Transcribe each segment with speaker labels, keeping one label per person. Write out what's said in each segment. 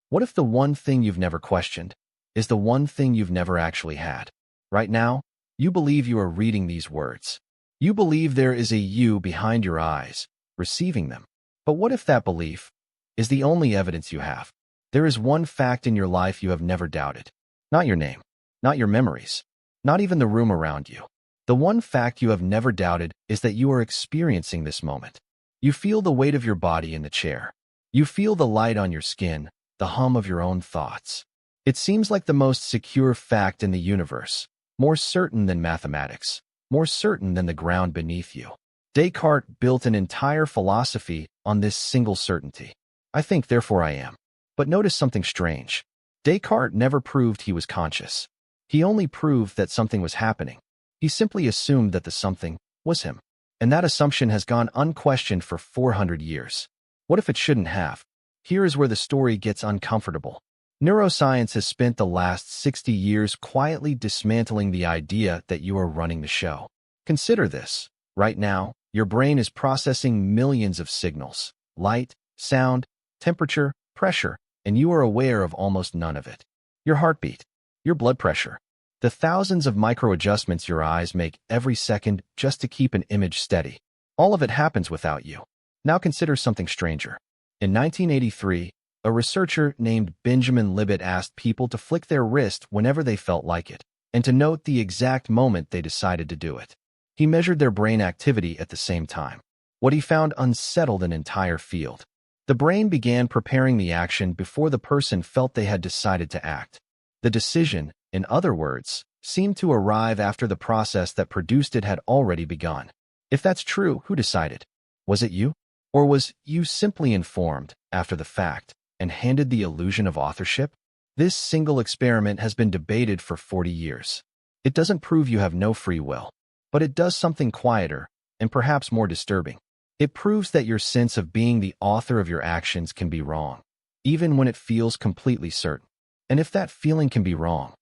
Speaker 1: What if the one thing you've never questioned is the one thing you've never actually had? Right now, you believe you are reading these words. You believe there is a you behind your eyes, receiving them. But what if that belief is the only evidence you have? There is one fact in your life you have never doubted. Not your name, not your memories, not even the room around you. The one fact you have never doubted is that you are experiencing this moment. You feel the weight of your body in the chair. You feel the light on your skin, the hum of your own thoughts. It seems like the most secure fact in the universe, more certain than mathematics, more certain than the ground beneath you. Descartes built an entire philosophy on this single certainty. I think, therefore I am. But notice something strange. Descartes never proved he was conscious. He only proved that something was happening. He simply assumed that the something was him. And that assumption has gone unquestioned for 400 years. What if it shouldn't have? Here is where the story gets uncomfortable. Neuroscience has spent the last 60 years quietly dismantling the idea that you are running the show. Consider this. Right now, your brain is processing millions of signals: light, sound, temperature, pressure, and you are aware of almost none of it. Your heartbeat, your blood pressure, the thousands of micro-adjustments your eyes make every second just to keep an image steady. All of it happens without you. Now consider something stranger. In 1983, a researcher named Benjamin Libet asked people to flick their wrist whenever they felt like it, and to note the exact moment they decided to do it. He measured their brain activity at the same time. What he found unsettled an entire field. The brain began preparing the action before the person felt they had decided to act. The decision, in other words, seemed to arrive after the process that produced it had already begun. If that's true, who decided? Was it you? Or was you simply informed, after the fact, and handed the illusion of authorship? This single experiment has been debated for 40 years. It doesn't prove you have no free will, but it does something quieter, and perhaps more disturbing. It proves that your sense of being the author of your actions can be wrong, even when it feels completely certain. And if that feeling can be wrong,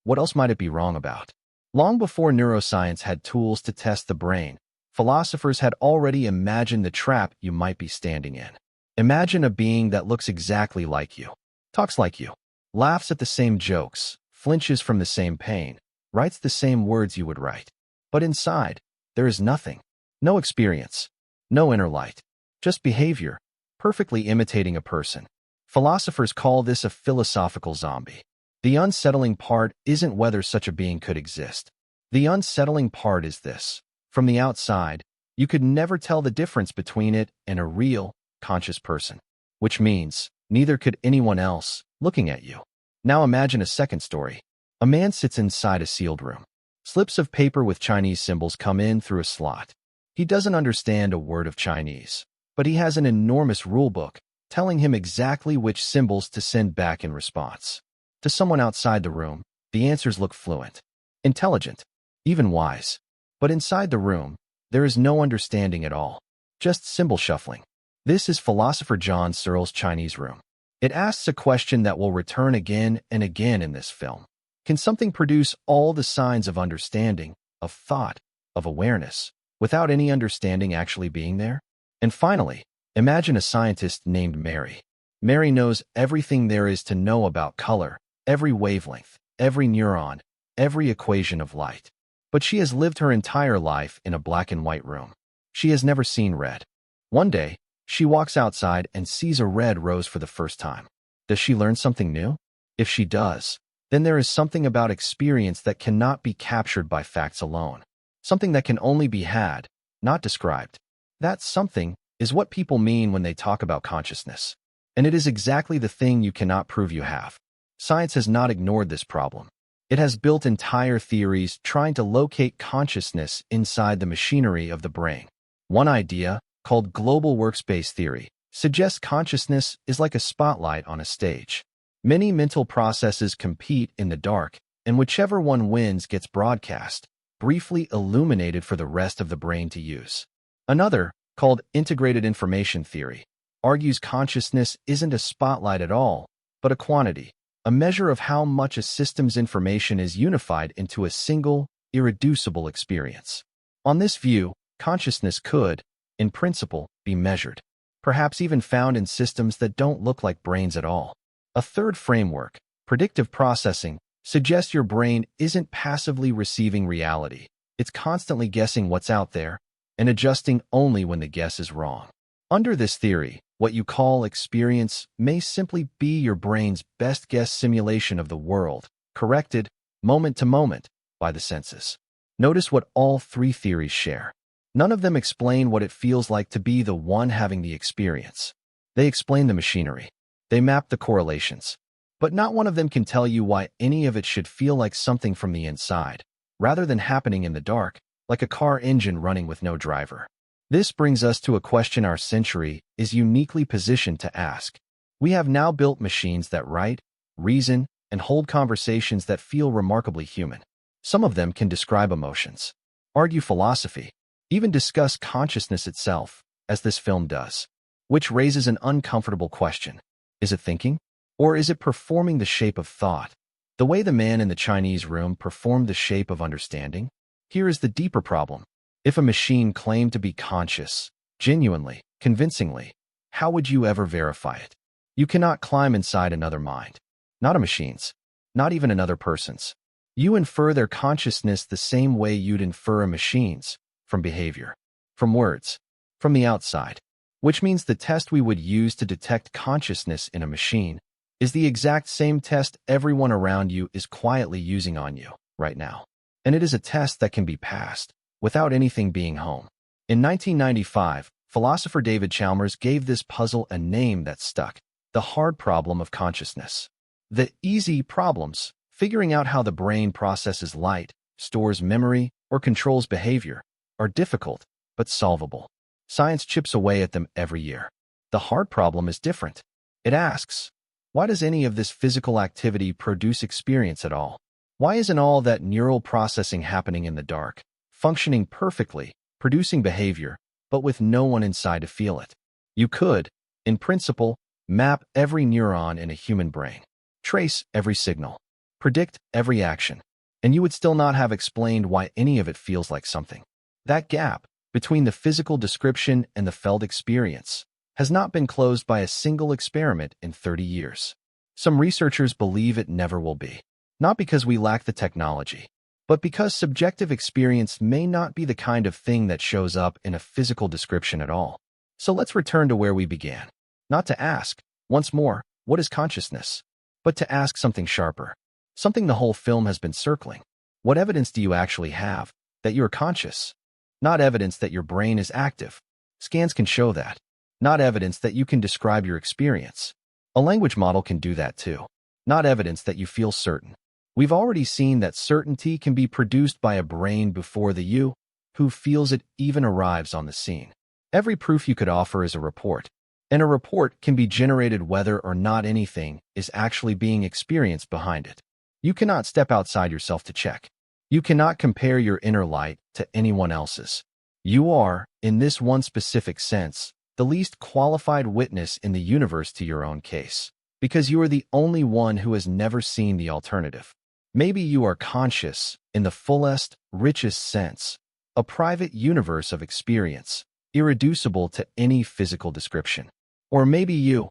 Speaker 1: what else might it be wrong about? Long before neuroscience had tools to test the brain, philosophers had already imagined the trap you might be standing in. Imagine a being that looks exactly like you, talks like you, laughs at the same jokes, flinches from the same pain, writes the same words you would write. But inside, there is nothing, no experience, no inner light, just behavior, perfectly imitating a person. Philosophers call this a philosophical zombie. The unsettling part isn't whether such a being could exist. The unsettling part is this. From the outside, you could never tell the difference between it and a real, conscious person, which means neither could anyone else looking at you. Now imagine a second story. A man sits inside a sealed room. Slips of paper with Chinese symbols come in through a slot. He doesn't understand a word of Chinese, but he has an enormous rule book telling him exactly which symbols to send back in response. To someone outside the room, the answers look fluent, intelligent, even wise. But inside the room, there is no understanding at all, just symbol shuffling. This is philosopher John Searle's Chinese room. It asks a question that will return again and again in this film. Can something produce all the signs of understanding, of thought, of awareness, without any understanding actually being there? And finally, imagine a scientist named Mary. Mary knows everything there is to know about color, every wavelength, every neuron, every equation of light. But she has lived her entire life in a black and white room. She has never seen red. One day, she walks outside and sees a red rose for the first time. Does she learn something new? If she does, then there is something about experience that cannot be captured by facts alone. Something that can only be had, not described. That something is what people mean when they talk about consciousness. And it is exactly the thing you cannot prove you have. Science has not ignored this problem. It has built entire theories trying to locate consciousness inside the machinery of the brain. One idea, called global workspace theory, suggests consciousness is like a spotlight on a stage. Many mental processes compete in the dark, and whichever one wins gets broadcast, briefly illuminated for the rest of the brain to use. Another, called integrated information theory, argues consciousness isn't a spotlight at all, but a quantity, a measure of how much a system's information is unified into a single, irreducible experience. On this view, consciousness could, in principle, be measured, perhaps even found in systems that don't look like brains at all. A third framework, predictive processing, suggests your brain isn't passively receiving reality. It's constantly guessing what's out there and adjusting only when the guess is wrong. Under this theory, what you call experience may simply be your brain's best guess simulation of the world, corrected, moment to moment, by the senses. Notice what all three theories share. None of them explain what it feels like to be the one having the experience. They explain the machinery. They map the correlations. But not one of them can tell you why any of it should feel like something from the inside, rather than happening in the dark, like a car engine running with no driver. This brings us to a question our century is uniquely positioned to ask. We have now built machines that write, reason, and hold conversations that feel remarkably human. Some of them can describe emotions, argue philosophy, even discuss consciousness itself, as this film does. Which raises an uncomfortable question. Is it thinking? Or is it performing the shape of thought? The way the man in the Chinese room performed the shape of understanding? Here is the deeper problem. If a machine claimed to be conscious, genuinely, convincingly, how would you ever verify it? You cannot climb inside another mind. Not a machine's. Not even another person's. You infer their consciousness the same way you'd infer a machine's, from behavior, from words, from the outside. Which means the test we would use to detect consciousness in a machine is the exact same test everyone around you is quietly using on you right now. And it is a test that can be passed without anything being home. In 1995, philosopher David Chalmers gave this puzzle a name that stuck: the hard problem of consciousness. The easy problems, figuring out how the brain processes light, stores memory, or controls behavior, are difficult but solvable. Science chips away at them every year. The hard problem is different. It asks, why does any of this physical activity produce experience at all? Why isn't all that neural processing happening in the dark, functioning perfectly, producing behavior, but with no one inside to feel it? You could, in principle, map every neuron in a human brain, trace every signal, predict every action, and you would still not have explained why any of it feels like something. That gap between the physical description and the felt experience has not been closed by a single experiment in 30 years. Some researchers believe it never will be, not because we lack the technology, but because subjective experience may not be the kind of thing that shows up in a physical description at all. So let's return to where we began. Not to ask, once more, what is consciousness? But to ask something sharper, something the whole film has been circling. What evidence do you actually have that you are conscious? Not evidence that your brain is active. Scans can show that. Not evidence that you can describe your experience. A language model can do that too. Not evidence that you feel certain. We've already seen that certainty can be produced by a brain before the you, who feels it, even arrives on the scene. Every proof you could offer is a report, and a report can be generated whether or not anything is actually being experienced behind it. You cannot step outside yourself to check. You cannot compare your inner light to anyone else's. You are, in this one specific sense, the least qualified witness in the universe to your own case, because you are the only one who has never seen the alternative. Maybe you are conscious in the fullest, richest sense, a private universe of experience, irreducible to any physical description. Or maybe you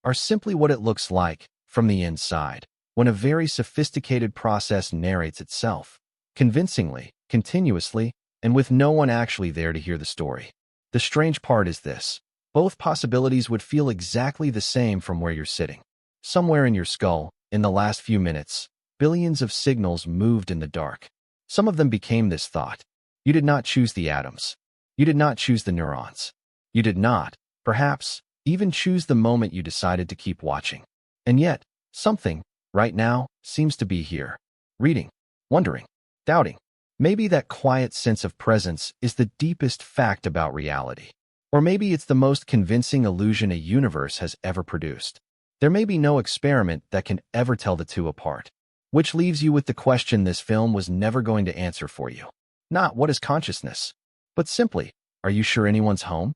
Speaker 1: are simply what it looks like from the inside, when a very sophisticated process narrates itself, convincingly, continuously, and with no one actually there to hear the story. The strange part is this: both possibilities would feel exactly the same from where you're sitting. Somewhere in your skull, in the last few minutes, billions of signals moved in the dark. Some of them became this thought. You did not choose the atoms. You did not choose the neurons. You did not, perhaps, even choose the moment you decided to keep watching. And yet, something, right now, seems to be here. Reading, wondering, doubting. Maybe that quiet sense of presence is the deepest fact about reality. Or maybe it's the most convincing illusion a universe has ever produced. There may be no experiment that can ever tell the two apart. Which leaves you with the question this film was never going to answer for you. Not what is consciousness, but simply, are you sure anyone's home?